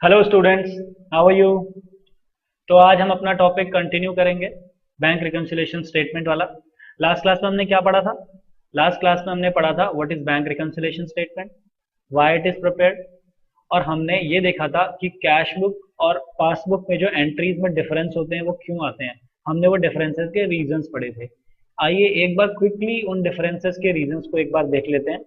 Hello students, how are you. तो आज हम अपना टॉपिक कंटिन्यू करेंगे, बैंक रिकंसिलिएशन स्टेटमेंट वाला। लास्ट क्लास में हमने क्या पढ़ा था? लास्ट क्लास में हमने पढ़ा था what is bank reconciliation statement, why it is prepared, और हमने ये देखा था कि कैश बुक और पासबुक में जो एंट्रीज में डिफरेंस होते हैं वो क्यों आते हैं। हमने वो डिफरेंसेस के रीजंस पढ़े थे। आइए एक बार क्विकली उन डिफरेंसेस के रीजंस को एक बार देख लेते हैं,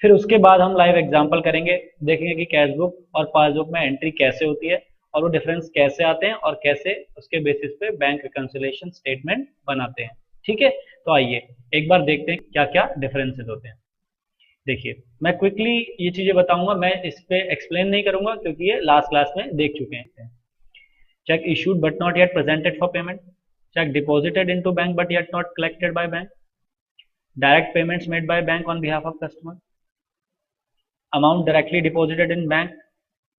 फिर उसके बाद हम लाइव एग्जांपल करेंगे, देखेंगे कि कैश बुक और पासबुक में एंट्री कैसे होती है और वो डिफरेंस कैसे आते हैं और कैसे उसके बेसिस पे बैंक रिकंसिलिएशन स्टेटमेंट बनाते हैं। ठीक है, तो आइए एक बार देखते हैं क्या क्या डिफरेंसेस होते हैं। देखिए, मैं क्विकली ये चीजें बताऊंगा, मैं इस पे एक्सप्लेन नहीं करूंगा क्योंकि ये लास्ट क्लास में देख चुके हैं। Check issued but not yet presented for payment, check deposited into bank but yet not collected by bank, direct payments made by bank on behalf of customer, amount directly deposited in bank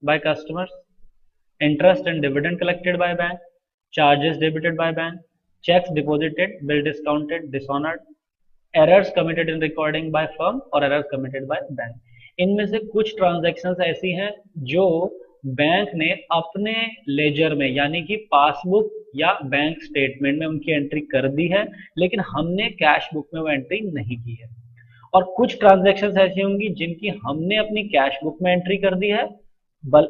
by customers, interest and dividend collected by bank, charges debited by bank, checks deposited, bill discounted, dishonored, errors committed in recording by firm और errors committed by bank। इनमें से कुछ transactions ऐसी हैं जो bank ने अपने laser में यानी कि पासबुक या बैंक स्टेटमेंट में उनकी एंट्री कर दी है, लेकिन हमने कैश बुक में वो एंट्री नहीं की है। और कुछ ट्रांजैक्शंस ऐसी होंगी जिनकी हमने अपनी कैश बुक में एंट्री कर दी है,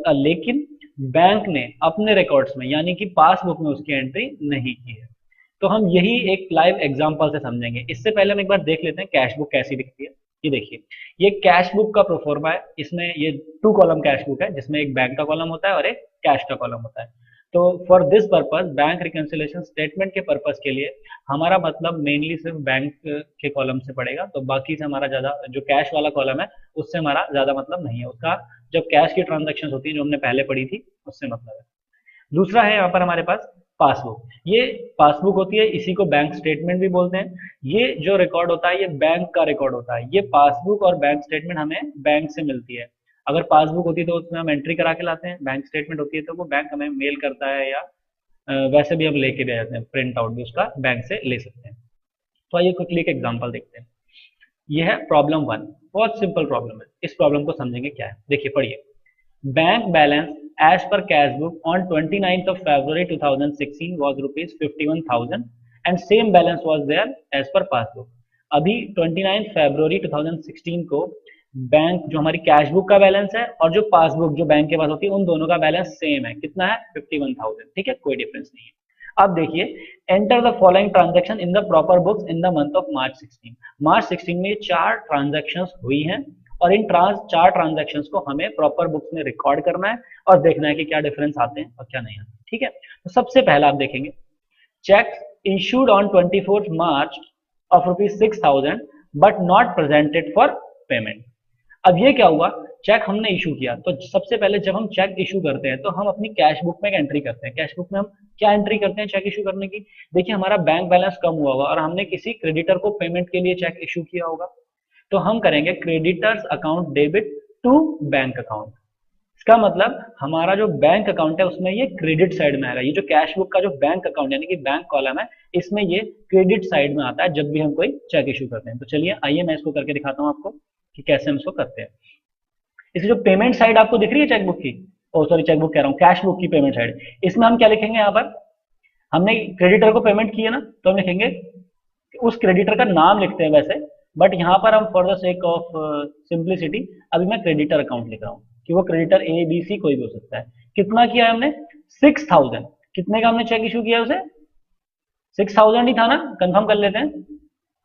लेकिन बैंक ने अपने रिकॉर्ड्स में यानी कि पासबुक में उसकी एंट्री नहीं की है। तो हम यही एक लाइव एग्जांपल से समझेंगे। इससे पहले हम एक बार देख लेते हैं कैश बुक कैसी दिखती है। ये देखिए, ये कैश बुक का प्रोफॉर्मा है। इसमें ये 2 कॉलम कैश बुक है जिसमें एक बैंक का कॉलम होता है और एक कैश का कॉलम होता है। तो for this purpose, bank reconciliation statement के पर्पस के लिए हमारा मतलब मेनली सिर्फ बैंक के कॉलम से पड़ेगा, तो बाकी से हमारा ज्यादा जो कैश वाला कॉलम है उससे हमारा ज्यादा मतलब नहीं है। उसका जब कैश की ट्रांजेक्शन होती है जो हमने पहले पढ़ी थी उससे मतलब है। दूसरा है यहाँ पर हमारे पास पासबुक। ये पासबुक होती है, इसी को बैंक स्टेटमेंट भी बोलते हैं। ये जो रिकॉर्ड होता है ये बैंक का रिकॉर्ड होता है। ये पासबुक और बैंक स्टेटमेंट हमें बैंक से मिलती है। अगर पासबुक होती है तो उसमें हम एंट्री करा के लाते हैं, बैंक स्टेटमेंट होती है तो वो बैंक हमें मेल करता है या वैसे भी हम लेके दे जाते हैं, प्रिंट आउट भी उसका बैंक से ले सकते हैं। तो आइए क्विकली एक एग्जांपल देखते हैं। यह है प्रॉब्लम 1, बहुत सिंपल प्रॉब्लम है। इस प्रॉब्लम को समझेंगे क्या है, देखिए पढ़िए। Bank balance as per cash book on 29th of February 2016 was rupees 51,000 and same balance was there as per passbook। अभी 29 फरवरी 2016 को बैंक जो हमारी कैश बुक का बैलेंस है और जो पासबुक जो बैंक के पास होती है उन दोनों का बैलेंस सेम है। कितना है? 51,000। ठीक है, कोई डिफरेंस नहीं है। अब देखिए, enter the following transaction in the proper books in the month of March 16। मार्च 16 में 4 ट्रांजेक्शन हुई हैं और इन 4 ट्रांजेक्शन्स को हमें प्रॉपर बुक्स में रिकॉर्ड करना है और देखना है कि क्या डिफरेंस आते हैं और क्या नहीं आते। ठीक है, तो सबसे पहला आप देखेंगे, check issued on 24 March of ₹6,000 but not presented for payment. अब ये क्या हुआ, चेक हमने इशू किया तो सबसे पहले जब हम चेक इशू करते हैं तो हम अपनी कैश बुक में एंट्री करते हैं। कैश बुक में हम क्या एंट्री करते हैं चेक इशू करने की? देखिए, हमारा बैंक बैलेंस कम हुआ होगा और हमने किसी क्रेडिटर को पेमेंट के लिए चेक इशू किया होगा, तो हम करेंगे creditors account debit to bank account. इसका मतलब हमारा जो बैंक अकाउंट है उसमें ये क्रेडिट साइड में आएगा। ये जो कैश बुक का जो बैंक अकाउंट यानी कि बैंक कॉलम है इसमें ये क्रेडिट साइड में आता है जब भी हम कोई चेक इशू करते हैं। तो चलिए आइए मैं इसको करके दिखाता हूँ आपको कि कैसे हम इसको करते हैं। इसकी जो पेमेंट साइड आपको दिख रही है चेकबुक की, ओ सॉरी चेकबुक कह रहा हूँ, कैश बुक की पेमेंट साइड, इसमें हम क्या लिखेंगे? यहाँ पर हमने क्रेडिटर को पेमेंट की है ना, तो हम लिखेंगे उस क्रेडिटर का नाम लिखते हैं वैसे, बट यहाँ पर हम for the sake of simplicity अभी मैं क्रेडिटर अकाउंट लिख रहा हूँ कि वो क्रेडिटर ए बी सी कोई भी हो सकता है। कितना किया है हमने? 6,000। कितने का हमने चेक इशू किया उसे? 6,000 ही था ना, कंफर्म कर लेते हैं।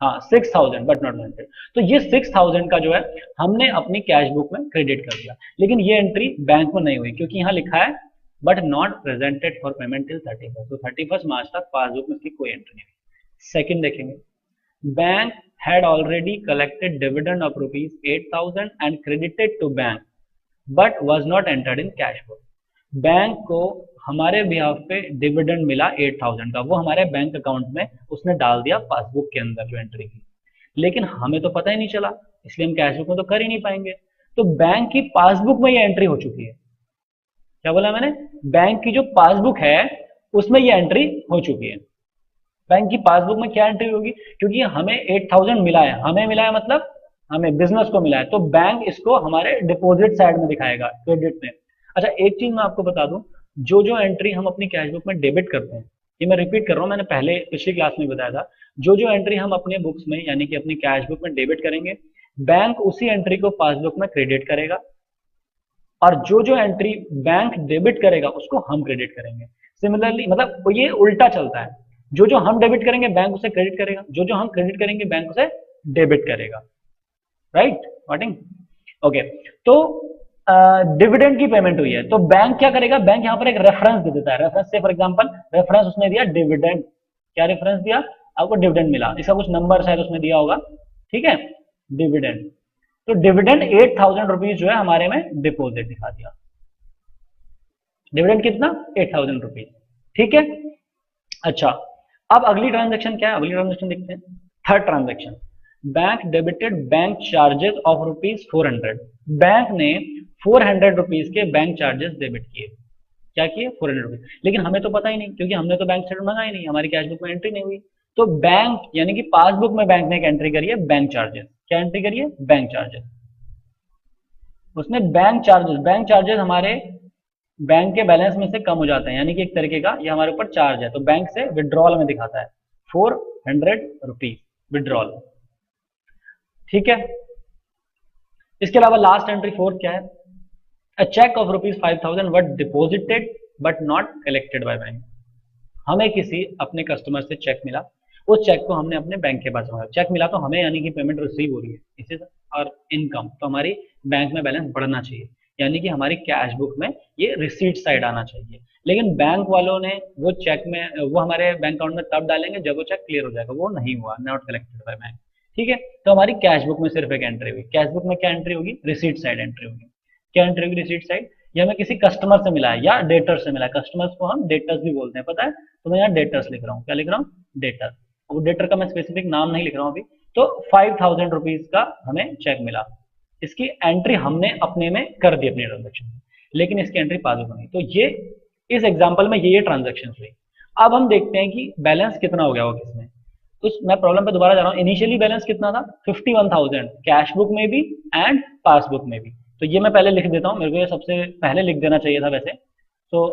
हाँ, 6,000 बट नॉट प्रेजेंटेड। तो ये 6,000 का जो है हमने अपनी कैश बुक में क्रेडिट कर दिया, लेकिन ये एंट्री बैंक में नहीं हुई क्योंकि यहाँ लिखा है but not presented for payment till 31st। तो 31 मार्च तक पासबुक में इसकी कोई एंट्री नहीं हुई। सेकंड देखेंगे, bank had already collected dividend of ₹8,000 and credited to bank but was not entered in cash book। Bank को हमारे बिहाफ पे डिविडेंड मिला 8,000 का, वो हमारे बैंक अकाउंट में उसने डाल दिया पासबुक के अंदर जो एंट्री की, लेकिन हमें तो पता ही नहीं चला, इसलिए हम कैश बुक में तो कर ही नहीं पाएंगे। तो बैंक की पासबुक में ये एंट्री हो चुकी है। क्या बोला मैंने? बैंक की जो पासबुक है उसमें ये एंट्री हो चुकी है। बैंक की पासबुक में क्या एंट्री होगी? क्योंकि हमें 8,000 मिला है, हमें मिला है मतलब हमें बिजनेस को मिला है, तो बैंक इसको हमारे डिपॉजिट साइड में दिखाएगा क्रेडिट में। अच्छा एक चीज मैं आपको बता दूं, जो जो एंट्री हम अपनी कैश बुक में डेबिट करते हैं, ये मैं रिपीट कर रहा हूँ, मैंने पहले पिछली क्लास में बताया था, जो जो एंट्री हम अपने बुक्स में यानी कि अपनी कैश बुक में डेबिट करेंगे, बैंक उसी एंट्री को पासबुक में क्रेडिट करेगा, और जो जो एंट्री बैंक डेबिट करेगा उसको हम क्रेडिट करेंगे। सिमिलरली मतलब ये उल्टा चलता है, जो जो हम डेबिट करेंगे बैंक उसे क्रेडिट करेगा, जो जो हम क्रेडिट करेंगे बैंक उसे डेबिट करेगा। राइट वॉटिंग ओके। तो डिविडेंड की पेमेंट हुई है तो बैंक क्या करेगा, बैंक यहां पर एक रेफरेंस दे देता है, रेफरेंस से फॉर एग्जांपल रेफरेंस उसने दिया डिविडेंड, क्या रेफरेंस दिया, आपको डिविडेंड मिला, इसका कुछ नंबर शायद उसने दिया होगा, ठीक है, डिविडेंड। तो डिविडेंड 8,000 रुपीज जो है हमारे में डिपॉजिट दिखा दिया, डिविडेंड कितना 8,000 रुपीज, ठीक है। अच्छा अब अगली ट्रांजेक्शन क्या है, अगली ट्रांजेक्शन देखते हैं, third transaction, bank debited bank charges of ₹400, bank ने 400 रुपीज के बैंक चार्जेस डेबिट किए, क्या किए 400 रुपीज, लेकिन हमें तो पता ही नहीं क्योंकि हमने तो बैंक स्टेटमेंट मंगाई नहीं, हमारी कैश बुक में एंट्री नहीं हुई, तो बैंक यानी कि पासबुक में बैंक ने एक एंट्री करी है बैंक चार्जेस, क्या एंट्री करी है बैंक चार्जेस, उसने बैंक चार्जेस हमारे बैंक के बैलेंस में से कम हो जाते हैं, यानी कि एक तरीके का ये हमारे ऊपर चार्ज है, तो बैंक से विड्रॉल में दिखाता है 400 रुपीज विड्रॉल, ठीक है। इसके अलावा लास्ट एंट्री फोर्थ क्या है, a cheque of ₹5,000 was deposited but not collected by bank, हमें किसी अपने कस्टमर से चेक मिला, उस चेक को हमने अपने बैंक के पास रखा, चेक मिला तो हमें यानी कि पेमेंट रिसीव हो रही है इसी से, और इनकम तो हमारी बैंक में बैलेंस बढ़ना चाहिए, यानी कि हमारी कैश बुक में ये रिसीट साइड आना चाहिए, लेकिन बैंक वालों ने वो चेक में वो हमारे बैंक अकाउंट में तब डालेंगे जब वो चेक क्लियर हो जाएगा, वो नहीं हुआ, नॉट कलेक्टेड बाय बैंक, ठीक है। तो हमारी कैश बुक में सिर्फ एक एंट्री हुई, कैश बुक में क्या एंट्री होगी, रिसीट साइड एंट्री होगी, क्या एंट्री होगी रिसीट साइड, ये हमें किसी कस्टमर से मिला है या डेटर से मिला है, कस्टमर्स को हम डेटर्स भी बोलते हैं पता है, तो मैं यहाँ डेटर्स लिख रहा हूँ, क्या लिख रहा हूँ डेटर, वो डेटर का मैं स्पेसिफिक नाम नहीं लिख रहा हूँ अभी, तो 5,000 रुपीज का हमें चेक मिला, इसकी एंट्री हमने अपने में कर दी अपनी ट्रांजेक्शन में, लेकिन इसकी एंट्री पासबुक में नहीं, तो ये इस एग्जाम्पल में ये ट्रांजेक्शन हुई। अब हम देखते हैं कि बैलेंस कितना हो गया होगा किसमें, उस मैं प्रॉब्लम पे दोबारा जा रहा हूँ, इनिशियली बैलेंस कितना था 51,000 कैश बुक में भी एंड पासबुक में भी, तो ये मैं पहले लिख देता हूँ, मेरे को ये सबसे पहले लिख देना चाहिए था वैसे, तो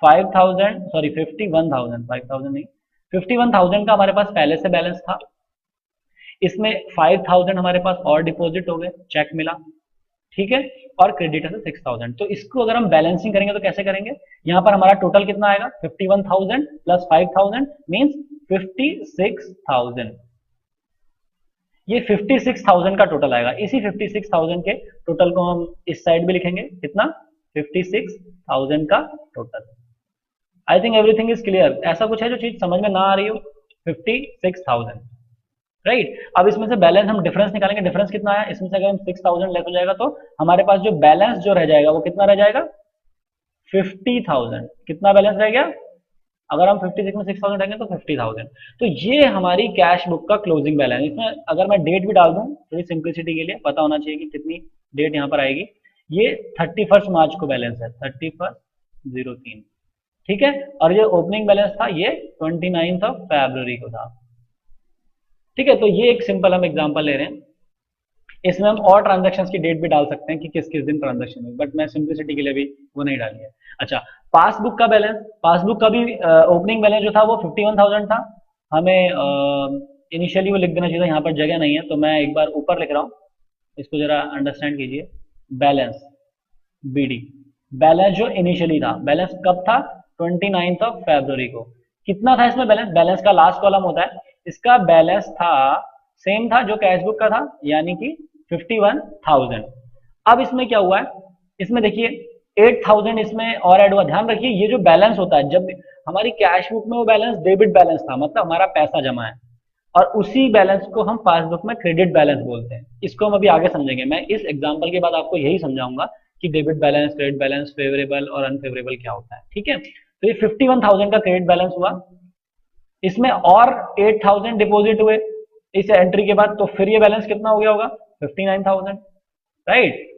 5,000 सॉरी 51,000, 5,000 नहीं 51,000 का हमारे पास पहले से बैलेंस था, इसमें 5,000 हमारे पास और डिपॉजिट हो गए, चेक मिला, ठीक है, और क्रेडिट है 6,000, तो इसको अगर हम बैलेंसिंग करेंगे तो कैसे करेंगे, यहाँ पर हमारा टोटल कितना आएगा 51,000 प्लस 5,000 मीन्स 56,000, ये 56,000 का टोटल आएगा, इसी 56,000 के टोटल को हम इस साइड भी लिखेंगे, कितना 56,000 का total. I think everything is clear, ऐसा कुछ है जो चीज समझ में ना आ रही हो, 56,000 राइट। अब इसमें से बैलेंस हम डिफरेंस निकालेंगे, डिफरेंस कितना आया, इसमें से अगर हम 6,000 लेस हो जाएगा तो हमारे पास जो बैलेंस जो रह जाएगा वो कितना रह जाएगा 50,000, कितना बैलेंस रह गया, अगर हम 56 में 6,000 रहेंगे तो 50,000, तो ये हमारी कैश बुक का क्लोजिंग बैलेंस, इसमें अगर मैं डेट भी डाल दूं थोड़ी सिंप्लिसिटी के लिए पता होना चाहिए कि कितनी डेट यहाँ पर आएगी, ये 31 मार्च को बैलेंस है, 31/03, ठीक है, और ये ओपनिंग बैलेंस था ये 29 फरवरी को था, ठीक है। तो ये एक सिंपल हम एग्जांपल ले रहे हैं, इसमें हम और ट्रांजैक्शंस की डेट भी डाल सकते हैं कि किस किस दिन ट्रांजैक्शन हुई, बट मैं सिंप्लिसिटी के लिए भी वो नहीं डाली है। अच्छा पासबुक का बैलेंस, पासबुक का भी ओपनिंग बैलेंस जो था वो 51,000 था, हमें इनिशियली वो लिख देना चाहिए था, यहाँ पर जगह नहीं है तो मैं एक बार ऊपर लिख रहा हूँ, इसको जरा अंडरस्टैंड कीजिए, बैलेंस बीडी, बैलेंस जो इनिशियली था, बैलेंस कब था 29 फरवरी को, कितना था इसमें बैलेंस, बैलेंस का लास्ट कॉलम होता है, इसका बैलेंस था सेम था जो कैश बुक का था, यानी कि 51,000। अब इसमें क्या हुआ है, इसमें देखिए 8,000 इसमें और ऐड हुआ, ध्यान रखिए ये जो बैलेंस होता है, जब हमारी कैश बुक में वो बैलेंस डेबिट बैलेंस था, मतलब हमारा पैसा जमा है, और उसी बैलेंस को हम पासबुक में क्रेडिट बैलेंस बोलते हैं, इसको हम अभी आगे समझेंगे, मैं इस एग्जाम्पल के बाद आपको यही समझाऊंगा कि debit balance credit balance favourable और अनफेवरेबल क्या होता है, ठीक है। तो ये 51,000 का क्रेडिट बैलेंस हुआ, इसमें और 8,000 डिपॉजिट हुए इस एंट्री के बाद, तो फिर ये बैलेंस कितना हो गया होगा 59,000 राइट।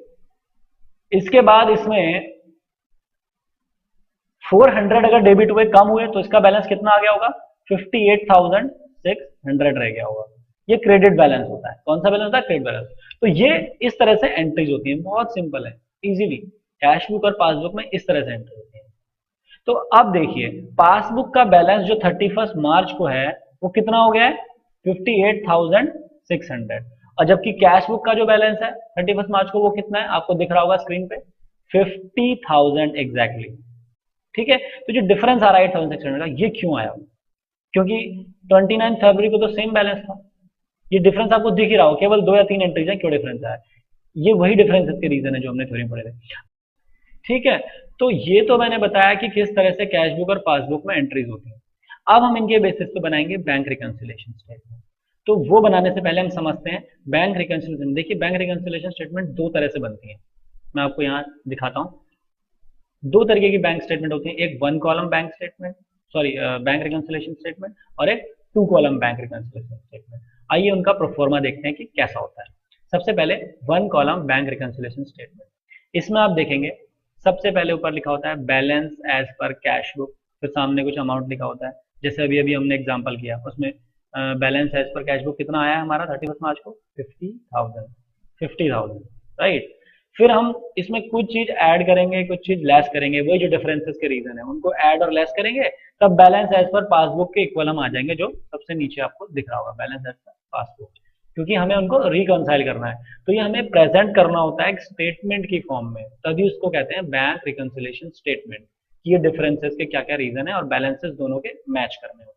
इसके बाद इसमें 400 अगर डेबिट हुए कम हुए तो इसका बैलेंस कितना आ गया होगा 58,600 रह गया होगा, ये क्रेडिट बैलेंस होता है, कौन सा बैलेंस होता है क्रेडिट बैलेंस। तो ये इस तरह से एंट्रीज होती है, बहुत सिंपल है, इजीली कैश बुक और पासबुक में इस तरह से एंट्री होती है। तो अब देखिए पासबुक का बैलेंस जो 31 मार्च को है वो कितना हो गया है 58,600, और जबकि कैश बुक का जो बैलेंस है 31 मार्च को वो कितना है आपको दिख रहा होगा स्क्रीन पे 50,000 एग्जैक्टली। ठीक है, तो जो डिफरेंस आ रहा है 8,600 का ये क्यों आया? क्योंकि 29 फरवरी को तो सेम बैलेंस था। ये डिफरेंस आपको दिख ही रहा हो, केवल 2 या 3 एंट्रीज है, क्यों डिफरेंस आया? ये वही डिफरेंसेस के रीजन है जो हमने थ्योरी में पढ़े थे। ठीक है, तो ये तो मैंने बताया कि किस तरह से कैश बुक और पासबुक में एंट्रीज होती हैं। अब हम इनके बेसिस पे बनाएंगे बैंक रिकंसिलिएशन स्टेटमेंट। तो वो बनाने से पहले हम समझते हैं बैंक रिकंसिलिएशन। देखिए बैंक रिकंसिलिएशन स्टेटमेंट दो तरह से बनती है, मैं आपको यहाँ दिखाता हूँ। दो तरीके की बैंक स्टेटमेंट होती है, एक one column bank statement, sorry bank reconciliation statement, और एक two column bank reconciliation statement. आइए उनका प्रोफॉर्मा देखते हैं कि कैसा होता है। सबसे पहले one column bank reconciliation statement. इसमें आप देखेंगे सबसे पहले ऊपर लिखा होता है balance as per cash book, फिर सामने कुछ अमाउंट लिखा होता है, जैसे अभी अभी हमने एग्जांपल किया उसमें balance as per cash book कितना आया है हमारा 31 मार्च को 50,000, राइट। फिर हम इसमें कुछ चीज ऐड करेंगे कुछ चीज लेस करेंगे, वही जो डिफरेंसेस के रीजन है उनको ऐड और लेस करेंगे, तब बैलेंस एज पर पासबुक के इक्वल हम आ जाएंगे, जो सबसे नीचे आपको दिख रहा होगा बैलेंस एज पर पासबुक, क्योंकि हमें उनको रिकंसाइल करना है। तो ये हमें प्रेजेंट करना होता है एक स्टेटमेंट की फॉर्म में, तभी उसको कहते हैं बैंक रिकंसिलिएशन स्टेटमेंट, कि ये डिफरेंसेस के क्या क्या रीजन है और बैलेंसेस दोनों के मैच करने होते हैं।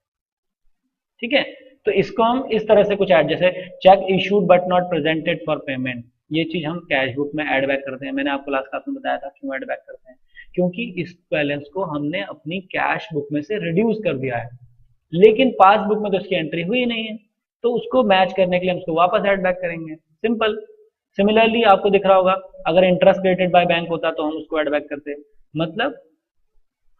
ठीक है, तो इसको हम इस तरह से कुछ ऐड, जैसे check issued but not presented for payment, ये चीज हम कैश बुक में ऐड बैक करते हैं। मैंने आपको लास्ट क्लास में बताया था क्यों ऐड बैक करते हैं, क्योंकि इस बैलेंस को हमने अपनी कैश बुक में से रिड्यूस कर दिया है, लेकिन पासबुक में तो इसकी एंट्री हुई नहीं है, तो उसको मैच करने के लिए हम उसको वापस ऐड बैक करेंगे, सिंपल। सिमिलरली आपको दिख रहा होगा अगर इंटरेस्ट क्रेडिटेड बाय बैंक होता तो हम उसको ऐड बैक करते, मतलब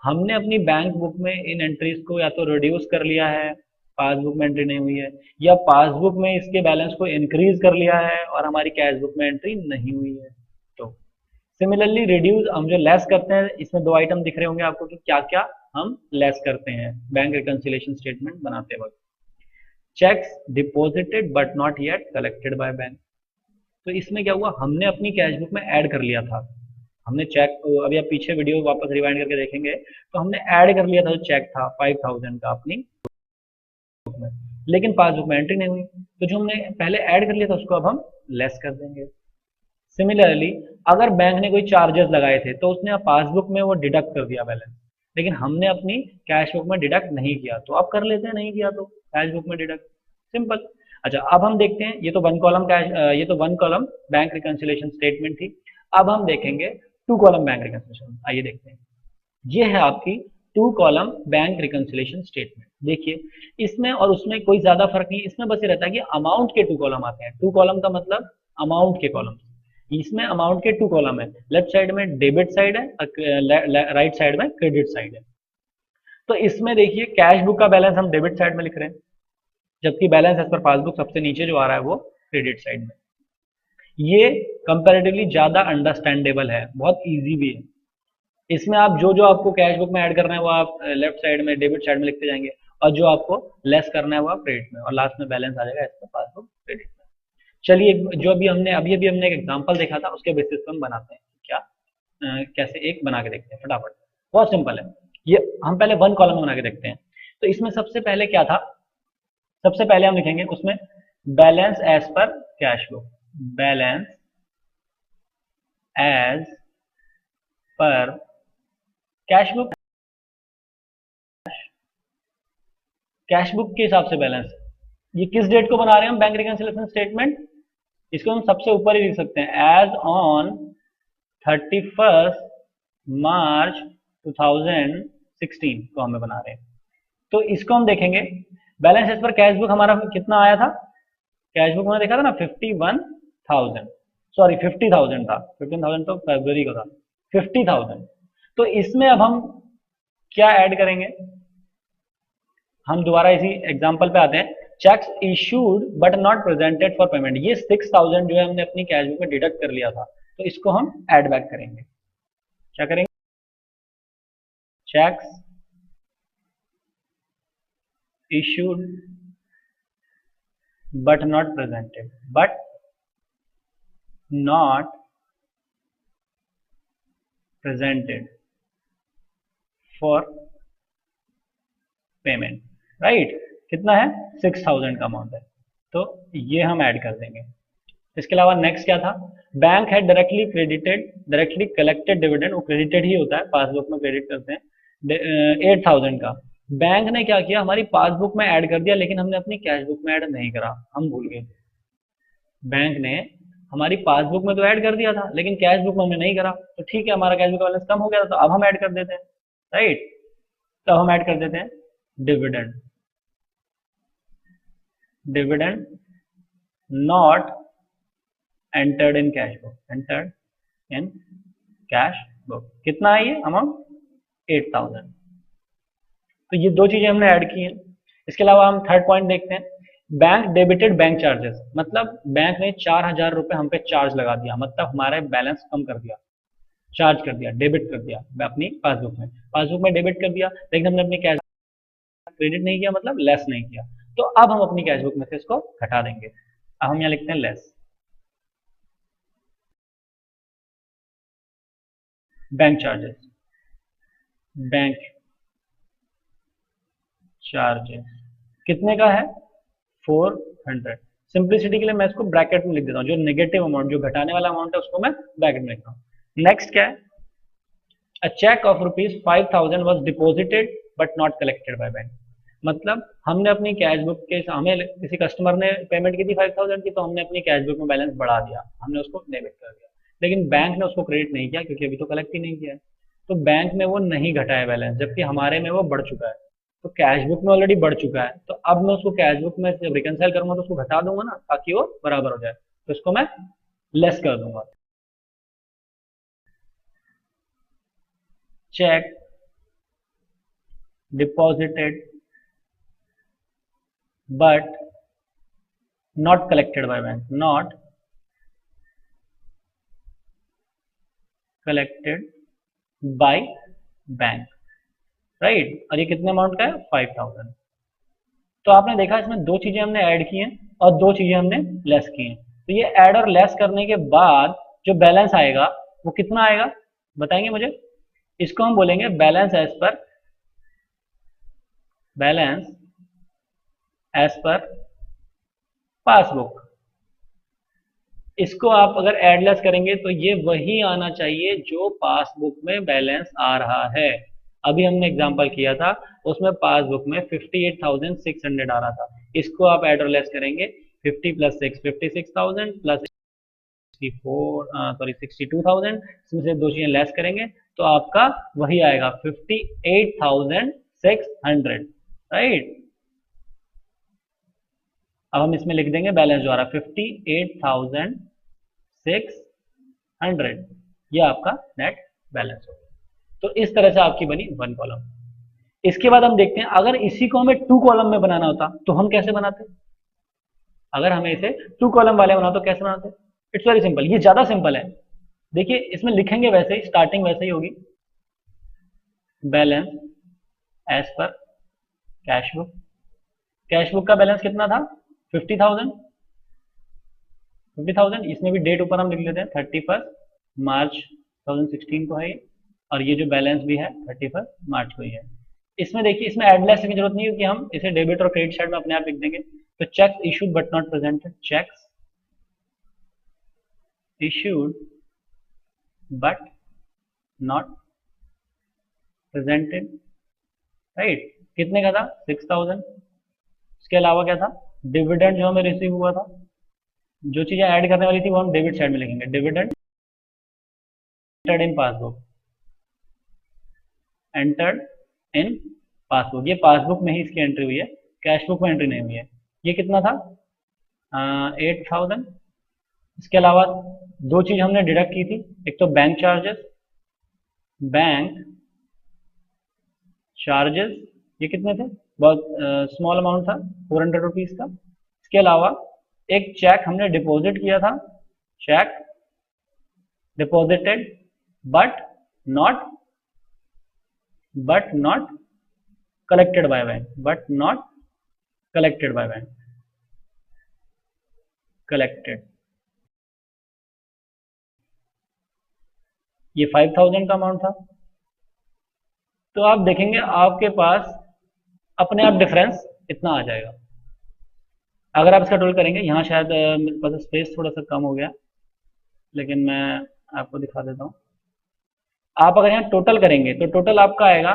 हमने अपनी बैंक बुक में इन एंट्रीज को या तो रिड्यूस कर लिया है, पासबुक में एंट्री नहीं हुई है, या पासबुक में इसके बैलेंस को इंक्रीज कर लिया है और हमारी कैश बुक में एंट्री नहीं हुई है। तो सिमिलरली रिड्यूस हम जो लेस करते हैं, इसमें दो आइटम दिख रहे होंगे आपको कि क्या क्या हम लेस करते हैं बैंक रिकंसिलिएशन स्टेटमेंट बनाते वक्त। Checks deposited but not yet collected by bank, तो इसमें क्या हुआ हमने अपनी कैश बुक में ऐड कर लिया था, हमने चेक, अभी आप पीछे वीडियो वापस रिवाइंड करके देखेंगे तो हमने ऐड कर लिया था जो चेक था 5,000 का अपनी बुक में, लेकिन पासबुक में एंट्री नहीं हुई, तो जो हमने पहले ऐड कर लिया था उसको अब हम लेस कर देंगे। सिमिलरली अगर बैंक ने कोई चार्जेस लगाए थे तो उसने पासबुक में वो डिडक्ट कर दिया बैलेंस, लेकिन हमने अपनी कैश बुक में डिडक्ट नहीं किया, तो अब कर लेते हैं, नहीं किया तो कैश बुक में डिडक्ट, सिंपल। अच्छा अब हम देखते हैं, ये तो वन कॉलम कैश, ये तो one column bank reconciliation statement थी। अब हम देखेंगे टू कॉलम बैंक रिकंसिलिएशन, आइए देखते हैं। ये है आपकी two column bank reconciliation statement. देखिए इसमें और उसमें कोई ज्यादा फर्क नहीं, इसमें बस ये रहता है कि अमाउंट के टू कॉलम आते हैं, टू कॉलम का मतलब अमाउंट के कॉलम, इसमें अमाउंट के टू कॉलम है, लेफ्ट साइड में डेबिट साइड है, राइट साइड में क्रेडिट साइड है। तो इसमें देखिए कैश बुक का बैलेंस हम डेबिट साइड में लिख रहे हैं, जबकि बैलेंस एज पर पासबुक सबसे नीचे जो आ रहा है वो क्रेडिट साइड में। ये कंपैरेटिवली ज्यादा अंडरस्टैंडेबल है, बहुत इजी भी है। इसमें आप जो जो आपको कैश बुक में ऐड करना है वो आप लेफ्ट साइड में डेबिट साइड में लिखते जाएंगे, और जो आपको लेस करना है वो आप क्रेडिट में, और लास्ट में बैलेंस आ जाएगा इसका पासबुक क्रेडिट में। चलिए जो अभी हमने एक एग्जांपल देखा था उसके बेसिस पे हम बनाते हैं, क्या कैसे एक बना के देखते हैं फटाफट, बहुत सिंपल है। ये हम पहले वन कॉलम में बना के देखते हैं। तो इसमें सबसे पहले क्या था, सबसे पहले हम लिखेंगे उसमें balance as per cash book, balance as per cash book, cash book के हिसाब से बैलेंस। ये किस डेट को बना रहे हैं हम बैंक रिकंसिलिएशन स्टेटमेंट, इसको हम सबसे ऊपर ही लिख सकते हैं एज ऑन 31 मार्च 2016 को हमें बना रहे हैं। तो इसको हम देखेंगे balance as per cash book हमारा कितना आया था, कैश बुक में देखा था ना 51,000, सॉरी 50,000 था, 15,000 तो फरवरी का था, 50,000। तो इसमें अब हम क्या ऐड करेंगे, हम दोबारा इसी एग्जांपल पे आते हैं। Cheques issued but not presented for payment, ये 6,000 जो है हमने अपनी कैश बुक में डिडक्ट कर लिया था, तो इसको हम ऐड बैक करेंगे। क्या करेंगे, cheques issued but not presented, but not presented for payment, right. कितना है? 6000 का अमाउंट है, तो ये हम ऐड कर देंगे। इसके अलावा नेक्स्ट क्या था? बैंक है डायरेक्टली कलेक्टेड डिविडेंड, वो क्रेडिटेड ही होता है, पासबुक में क्रेडिट करते हैं 8000 का। बैंक ने क्या किया, हमारी पासबुक में ऐड कर दिया, लेकिन हमने अपनी कैश बुक में ऐड नहीं करा, हम भूल गए। बैंक ने हमारी पासबुक में तो ऐड कर दिया था, लेकिन कैश बुक में हमने नहीं करा, तो ठीक है, हमारा कैश बुक का बैलेंस कम हो गया था, तो अब हम ऐड कर देते हैं, राइट। तो हम ऐड कर देते हैं dividend, dividend not entered in cash book, entered in cash book. कितना है ये अमाउंट? 8000। तो ये दो चीजें हमने ऐड की हैं। इसके अलावा हम थर्ड पॉइंट देखते हैं, बैंक डेबिटेड बैंक चार्जेस, मतलब बैंक ने 4000 रुपए हम पे चार्ज लगा दिया, मतलब हमारा बैलेंस कम कर दिया, चार्ज कर दिया, डेबिट कर दिया अपनी पासबुक में डेबिट कर दिया, लेकिन हमने अपनी कैश क्रेडिट नहीं किया, मतलब लेस नहीं किया। तो अब हम अपनी कैश बुक में से इसको घटा देंगे। अब हम यहाँ लिखते हैं less bank charges, bank charges कितने का है? 400। सिंप्लिसिटी के लिए मैं इसको ब्रैकेट में लिख देता हूँ, जो नेगेटिव अमाउंट, जो घटाने वाला अमाउंट है, उसको मैं ब्रैकेट में लिखता हूँ। नेक्स्ट क्या है? A cheque of ₹5000 was deposited but not collected by bank, मतलब हमने अपनी कैश बुक के, हमें किसी कस्टमर ने पेमेंट की थी 5000 की, तो हमने अपनी कैश बुक में बैलेंस बढ़ा दिया, हमने उसको डेबिट कर दिया, लेकिन बैंक ने उसको क्रेडिट नहीं किया, क्योंकि अभी तो कलेक्ट ही नहीं किया है, तो बैंक में वो नहीं घटाया बैलेंस, जबकि हमारे में वो बढ़ चुका है। तो कैश बुक में ऑलरेडी बढ़ चुका है, तो अब मैं उसको कैश बुक में जब रिकनसाइल करूंगा तो उसको घटा दूंगा ना, ताकि वो बराबर हो जाए, तो इसको मैं लेस कर दूंगा। Check deposited but not collected by bank, not collected by bank, right. और ये कितने अमाउंट का है? 5000। तो आपने देखा इसमें दो चीजें हमने ऐड की हैं और दो चीजें हमने लेस की हैं। तो ये ऐड और लेस करने के बाद जो बैलेंस आएगा वो कितना आएगा, बताएंगे मुझे? इसको हम बोलेंगे बैलेंस एज पर पासबुक। इसको आप अगर एड लेस करेंगे तो ये वही आना चाहिए जो पासबुक में बैलेंस आ रहा है। अभी हमने एग्जांपल किया था, उसमें पासबुक में 58,600 आ रहा था, इसको आप एड और लेस करेंगे, 50 प्लस 6 56,000 प्लस 62,000, इसमें से दो चीजें लेस करेंगे तो आपका वही आएगा 58,600, राइट। अब हम इसमें लिख देंगे बैलेंस जो आ रहा है 58,600, ये आपका नेट बैलेंस होगा। तो इस तरह से आपकी बनी वन कॉलम। इसके बाद हम देखते हैं अगर इसी को हमें टू कॉलम में बनाना होता तो हम कैसे बनाते? अगर हमें इसे टू कॉलम वाले बनाओ तो कैसे बनाते? इट्स वेरी सिंपल, ये ज्यादा सिंपल है। देखिए इसमें लिखेंगे वैसे ही, स्टार्टिंग वैसे ही होगी, balance as per cash book. Cash book का बैलेंस कितना था? 50,000। इसमें भी डेट ऊपर हम लिख लेते हैं 31 मार्च 2016 को है ये, और ये जो बैलेंस भी है 31 मार्च को ही है। इसमें देखिए इसमें एड लेस की जरूरत नहीं है, कि हम इसे डेबिट और क्रेडिट साइड में अपने आप लिख देंगे। तो cheques issued but not presented, cheques issued but not presented, right. कितने का था? 6000। इसके अलावा क्या था? डिविडेंड जो हमें रिसीव हुआ था, जो चीजें ऐड करने वाली थी वो हम डेबिट साइड में लिखेंगे, dividend entered in passbook, entered in passbook, ये पासबुक में ही इसकी एंट्री हुई है, कैश बुक में एंट्री नहीं हुई है। ये कितना था? 8000। इसके अलावा दो चीज हमने डिडक्ट की थी, एक तो बैंक चार्जेस, ये कितने थे? बहुत स्मॉल अमाउंट था, 400 रुपीज का। इसके अलावा एक चेक हमने डिपॉजिट किया था, check deposited but not collected by bank, collected. ये 5000 का अमाउंट था। तो आप देखेंगे आपके पास अपने आप डिफरेंस इतना आ जाएगा। अगर आप इसका टोटल करेंगे, यहाँ शायद मेरे पास स्पेस थोड़ा सा कम हो गया, लेकिन मैं आपको दिखा देता हूँ। आप अगर यहाँ टोटल करेंगे तो टोटल आपका आएगा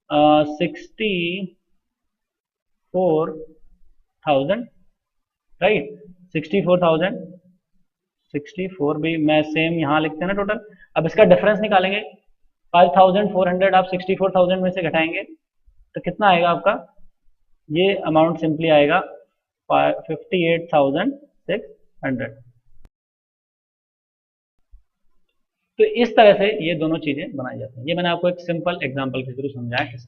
64,000, राइट। 64,000, 64 भी मैं सेम यहाँ लिखते हैं ना टोटल। अब इसका डिफरेंस निकालेंगे, 5,400 आप 64,000 में से घटाएंगे तो कितना आएगा आपका? ये अमाउंट सिंपली आएगा 58,600। तो इस तरह से ये दोनों चीजें बनाई जाती हैं। ये मैंने आपको एक सिंपल एग्जांपल के थ्रू समझाया कैसे।